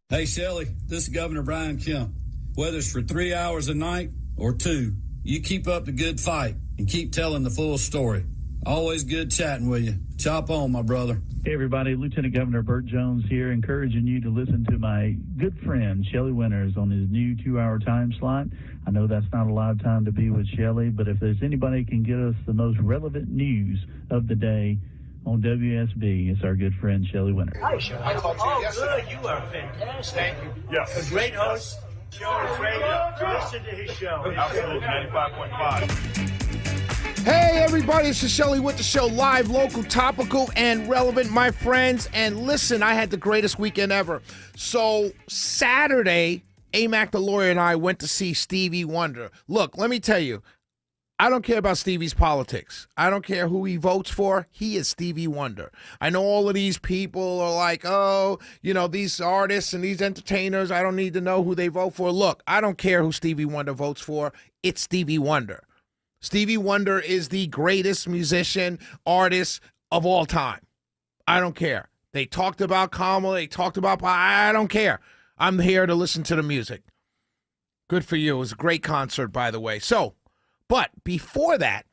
Hey, Shelley, this is Governor Brian Kemp. Whether it's for 3 hours a night or 2, you keep up the good fight and keep telling the full story. Always good chatting with you. Chop on, my brother. Hey, everybody. Lieutenant Governor Burt Jones here, encouraging you to listen to my good friend, Shelley Winters, on his new 2-hour time slot. I know that's not a lot of time to be with Shelley, but if there's anybody who can get us the most relevant news of the day on WSB, it's our good friend, Shelley Winters. Hi, Shelley. I talked to you yesterday. Good. You are fantastic. Thank you. Yes. A great host. Show is great. Listen to his show. Absolutely. 95.5. Hey everybody, it's the Shelley Winters Show, live, local, topical, and relevant, my friends. And listen, I had the greatest weekend ever. So Saturday, AMAC the lawyer and I went to see Stevie Wonder. Look, let me tell you, I don't care about Stevie's politics. I don't care who he votes for. He is Stevie Wonder. I know all of these people are like, oh, these artists and these entertainers, I don't need to know who they vote for. Look, I don't care who Stevie Wonder votes for. It's Stevie Wonder. Stevie Wonder is the greatest musician, artist of all time. I don't care. They talked about Kamala. They talked about, I don't care. I'm here to listen to the music. Good for you. It was a great concert, by the way. But before that,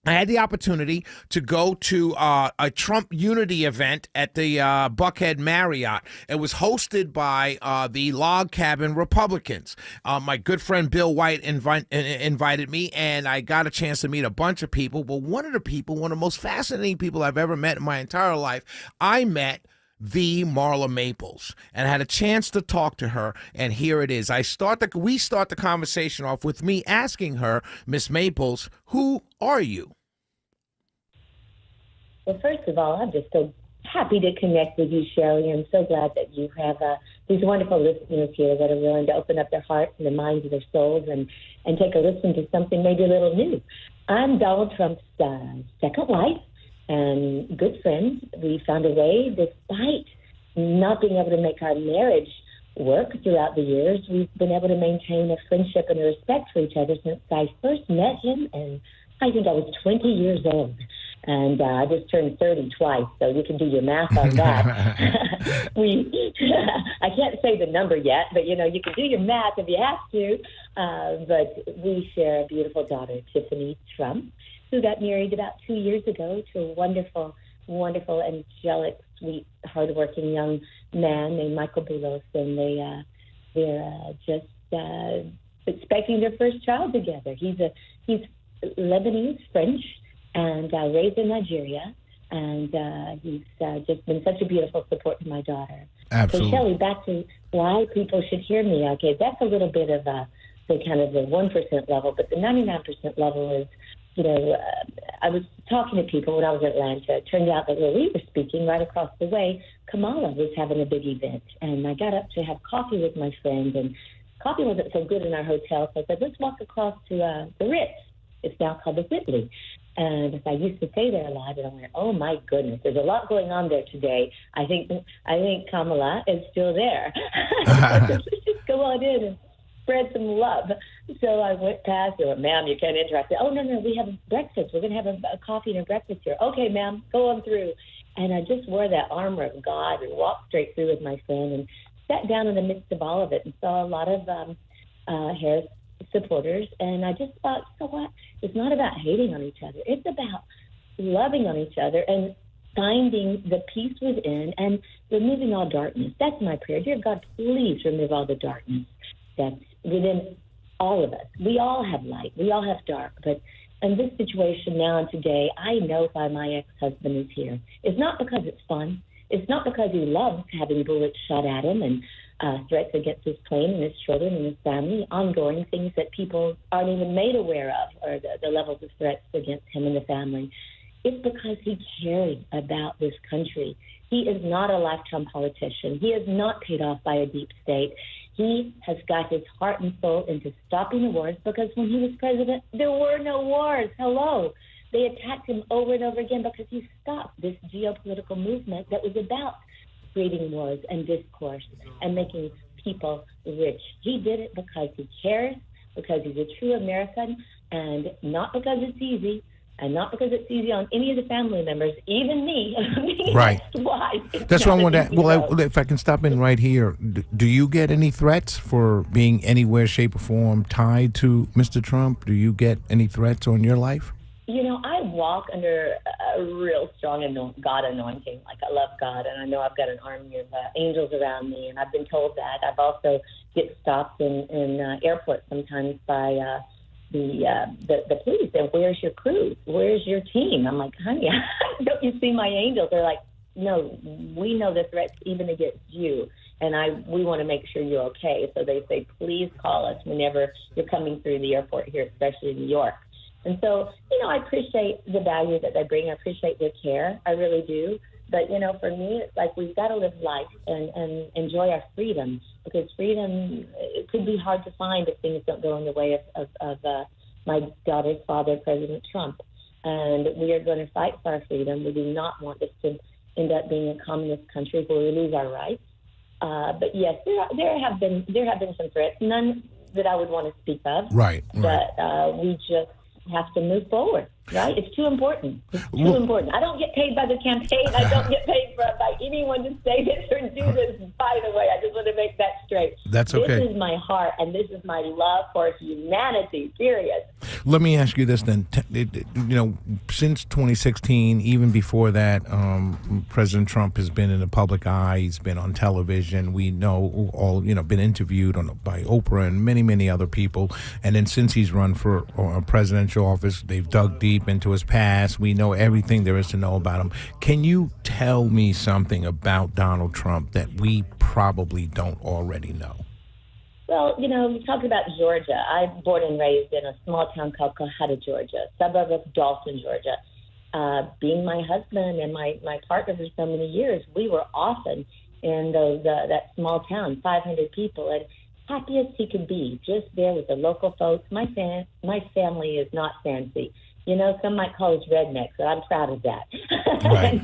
I had the opportunity to go to a Trump unity event at the Buckhead Marriott. It was hosted by the Log Cabin Republicans. My good friend Bill White invited me, and I got a chance to meet a bunch of people. But one of the most fascinating people I've ever met in my entire life, I met the Marla Maples, and I had a chance to talk to her, and here it is. We start the conversation off with me asking her, Miss Maples, who are you? Well, first of all, I'm just so happy to connect with you, Shelley. I'm so glad that you have these wonderful listeners here that are willing to open up their hearts and their minds and their souls and take a listen to something maybe a little new. I'm Donald Trump's second wife and good friends. We found a way, despite not being able to make our marriage work throughout the years, we've been able to maintain a friendship and a respect for each other since I first met him, and I think I was 20 years old. And I just turned 30 twice, so you can do your math on that. I can't say the number yet, but, you can do your math if you have to. But we share a beautiful daughter, Tiffany Trump, who got married about 2 years ago to a wonderful, wonderful, angelic, sweet, hardworking young man named Michael Boulos. And they're just expecting their first child together. He's Lebanese, French, and raised in Nigeria. And he's just been such a beautiful support to my daughter. Absolutely. So, Shelley, back to why people should hear me. Okay, that's a little bit of the kind of the 1% level, but the 99% level is, I was talking to people when I was in Atlanta. It turned out that where we were speaking, right across the way, Kamala was having a big event. And I got up to have coffee with my friend, and coffee wasn't so good in our hotel, so I said, let's walk across to the Ritz. It's now called the Whitley. And I used to stay there a lot, and I went, oh, my goodness, there's a lot going on there today. I think Kamala is still there. Let's just go on in and spread some love. So I went past her, ma'am, you can't enter. I said, oh, no, we have breakfast. We're going to have a coffee and a breakfast here. Okay, ma'am, go on through. And I just wore that armor of God and walked straight through with my friend and sat down in the midst of all of it and saw a lot of Harris supporters. And I just thought, you know what? It's not about hating on each other. It's about loving on each other and finding the peace within and removing all darkness. That's my prayer. Dear God, please remove all the darkness that's within all of us. We all have light. We all have dark. But in this situation now and today, I know why my ex-husband is here. It's not because it's fun. It's not because he loves having bullets shot at him and threats against his plane and his children and his family, ongoing things that people aren't even made aware of, or the levels of threats against him and the family. It's because he cares about this country. He is not a lifetime politician. He is not paid off by a deep state. He has got his heart and soul into stopping the wars, because when he was president, there were no wars. Hello. They attacked him over and over again because he stopped this geopolitical movement that was about creating wars and discourse and making people rich. He did it because he cares, because he's a true American, and not because it's easy, And not because it's easy on any of the family members, even me. Right. That's what I wanted to. Well, if I can stop in right here, do you get any threats for being anywhere, shape, or form tied to Mr. Trump? Do you get any threats on your life? You know, I walk under a real strong God anointing. Like, I love God, and I know I've got an army of angels around me, and I've been told that. I've also get stopped in airports sometimes by the police. And where's your crew? Where's your team? I'm like, honey, don't you see my angels? They're like, no, we know the threats even against you, and we want to make sure you're okay. So they say, please call us whenever you're coming through the airport here, especially in New York. And so, you know, I appreciate the value that they bring. I appreciate their care. I really do. But, you know, for me, it's like we've got to live life and enjoy our freedom, because freedom, it could be hard to find if things don't go in the way of my daughter's father, President Trump. And we are going to fight for our freedom. We do not want this to end up being a communist country where we lose our rights. But, yes, there have been some threats, none that I would want to speak of. Right. But we just have to move forward, right? It's too important. It's too important. I don't get paid by the campaign. I don't get paid by anyone to say this or do this, by the way. I just want to make that straight. That's okay. This is my heart, and this is my love for humanity, period. Let me ask you this then. You know, since 2016, even before that, President Trump has been in the public eye. He's been on television. We know all, you know, been interviewed by Oprah and many, many other people. And then since he's run for presidential office, they've dug deep into his past. We know everything there is to know about him. Can you tell me something about Donald Trump that we probably don't already know? Well, you know, we talked about Georgia. I'm born and raised in a small town called Cohata, Georgia, suburb of Dalton, Georgia. Being my husband and my partner for so many years, we were often in that small town, 500 people, and happy as he could be, just there with the local folks. My family is not fancy. You know, some might call us rednecks, but I'm proud of that. Right.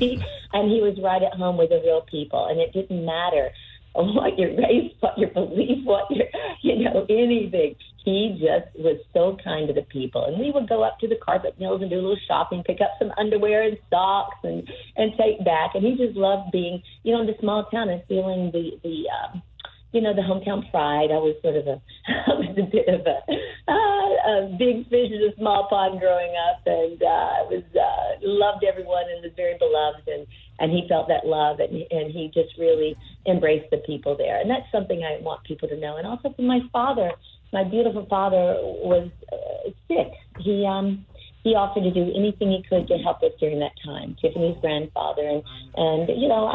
and he was right at home with the real people, and it didn't matter what your race, what your belief, what your, you know, anything. He just was so kind to the people. And we would go up to the carpet mills and do a little shopping, pick up some underwear and socks and take back. And he just loved being, you know, in the small town and feeling the hometown pride. I was sort of a bit of a big fish in a small pond growing up, and loved everyone and was very beloved, and he felt that love, and he just really embraced the people there. And that's something I want people to know. And also for my father, my beautiful father was sick. He offered to do anything he could to help us during that time. Tiffany's grandfather, and you know,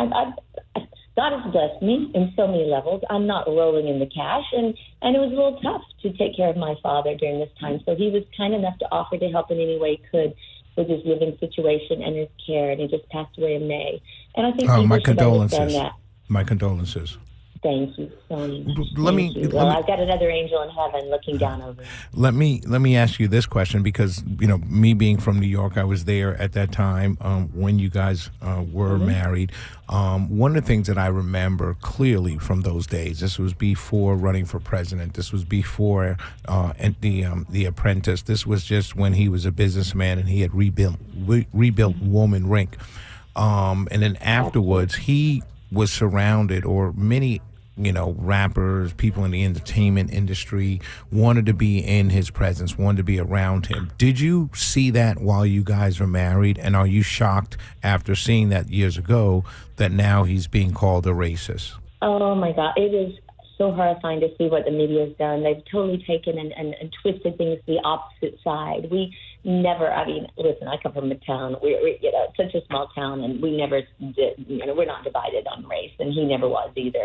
God has blessed me in so many levels. I'm not rolling in the cash, and it was a little tough to take care of my father during this time. So he was kind enough to offer to help in any way he could with his living situation and his care, and he just passed away in May. And I think my should understand that. My condolences. Thank you so much. Well, I've got another angel in heaven looking down over me. Let me ask you this question, because, you know, me being from New York, I was there at that time when you guys were married. One of the things that I remember clearly from those days, this was before running for president. This was before the Apprentice. This was just when he was a businessman and he had rebuilt Woman Rink. And then afterwards, he was surrounded, or many, you know, rappers, people in the entertainment industry wanted to be in his presence, wanted to be around him. Did you see that while you guys were married? And are you shocked after seeing that years ago that now he's being called a racist? Oh, my God. It is so horrifying to see what the media has done. They've totally taken and twisted things to the opposite side. We never, I mean, listen, I come from a town, we're you know, such a small town, and we never did, you know, we're not divided on race, and he never was either.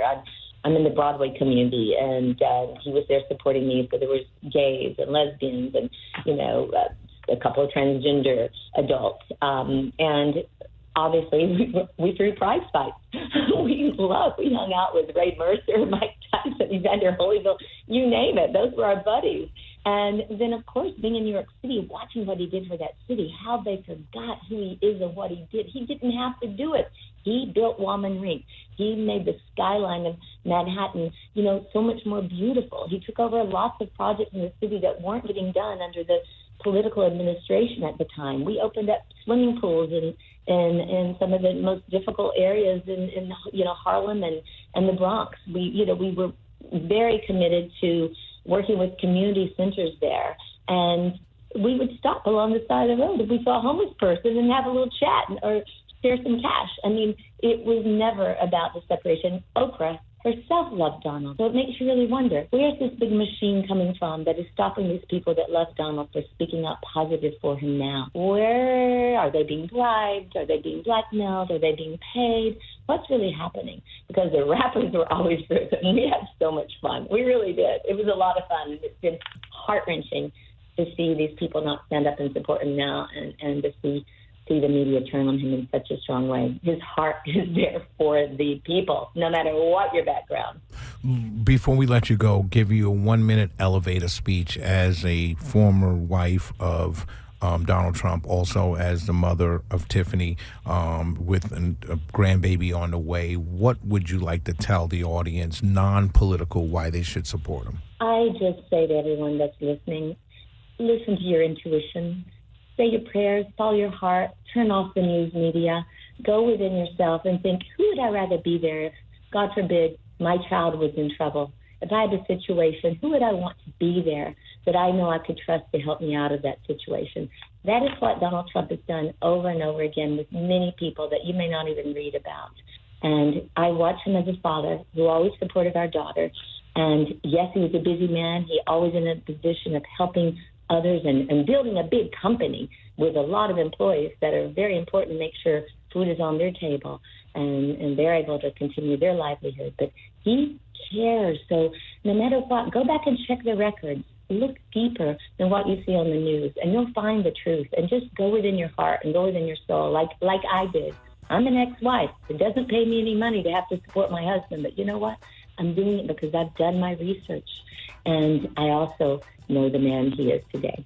I'm in the Broadway community, and he was there supporting me, so there was gays and lesbians and, you know, a couple of transgender adults. And obviously, we threw prize fights. We hung out with Ray Mercer, Mike Tyson, Evander Holyfield, you name it. Those were our buddies. And then, of course, being in New York City, watching what he did for that city, how they forgot who he is and what he did. He didn't have to do it. He built Woman Rink. He made the skyline of Manhattan, you know, so much more beautiful. He took over lots of projects in the city that weren't getting done under the political administration at the time. We opened up swimming pools in some of the most difficult areas in Harlem and the Bronx. We were very committed to working with community centers there, and we would stop along the side of the road if we saw a homeless person and have a little chat or share some cash. I mean, it was never about the separation. Oprah herself loved Donald. So it makes you really wonder, where's this big machine coming from that is stopping these people that love Donald for speaking up positive for him now? Where are they being bribed? Are they being blackmailed? Are they being paid? What's really happening? Because the rappers were always driven. We had so much fun. We really did. It was a lot of fun. It's been heart-wrenching to see these people not stand up and support him now, and to see the media turn on him in such a strong way. His heart is there for the people, no matter what your background. Before we let you go, give you a 1-minute elevator speech as a former wife of Donald Trump, also as the mother of Tiffany, with a grandbaby on the way. What would you like to tell the audience, non-political, why they should support him? I just say to everyone that's listening, listen to your intuition. Say your prayers, follow your heart, turn off the news media, go within yourself and think, who would I rather be there if, God forbid, my child was in trouble? If I had a situation, who would I want to be there that I know I could trust to help me out of that situation? That is what Donald Trump has done over and over again with many people that you may not even read about. And I watch him as a father who always supported our daughter. And yes, he was a busy man. He always in a position of helping others and building a big company with a lot of employees that are very important to make sure food is on their table and they're able to continue their livelihood. But he cares. So no matter what, go back and check the records. Look deeper than what you see on the news, and you'll find the truth. And just go within your heart and go within your soul, like I did. I'm an ex-wife. It doesn't pay me any money to have to support my husband. But you know what? I'm doing it because I've done my research. And I also know the man he is today.